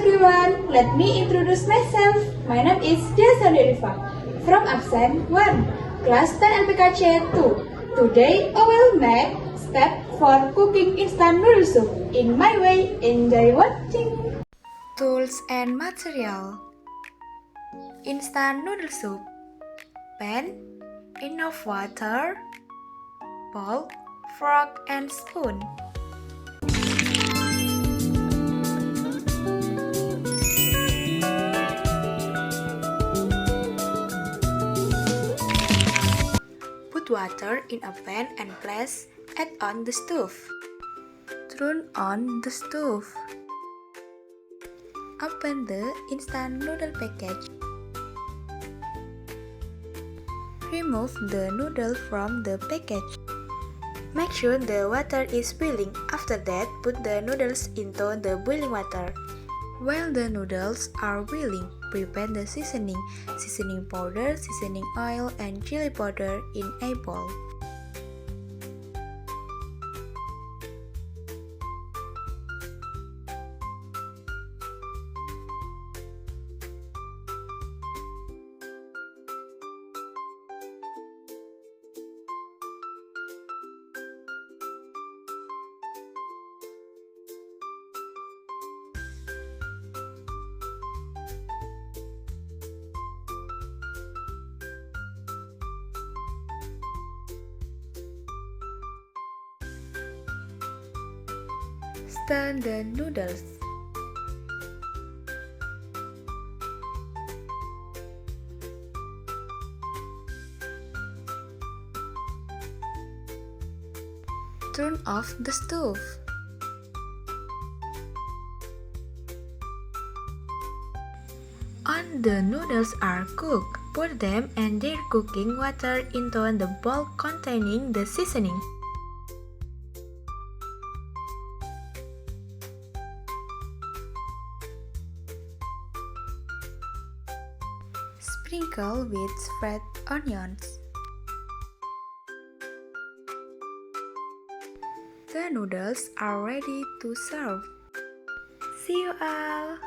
everyone, let me introduce myself. My name is Desa Deriva from absen 1, class 10 LPKC 2. Today I will make step for cooking instant noodle soup. In my way, enjoy watching. Tools and material. Instant noodle soup. Pan, enough water, bowl, fork and spoon. Put water in a pan and place it on the stove. Turn on the stove. Open the instant noodle package. Remove the noodle from the package. Make sure the water is boiling. After that, put the noodles into the boiling water. While the noodles are boiling, prepare the seasoning powder, seasoning oil, and chili powder in a bowl. Stir the noodles. Turn off the stove. When the noodles are cooked, pour them and their cooking water into the bowl containing the seasoning. Sprinkle with fried onions. The noodles are ready to serve. See you all!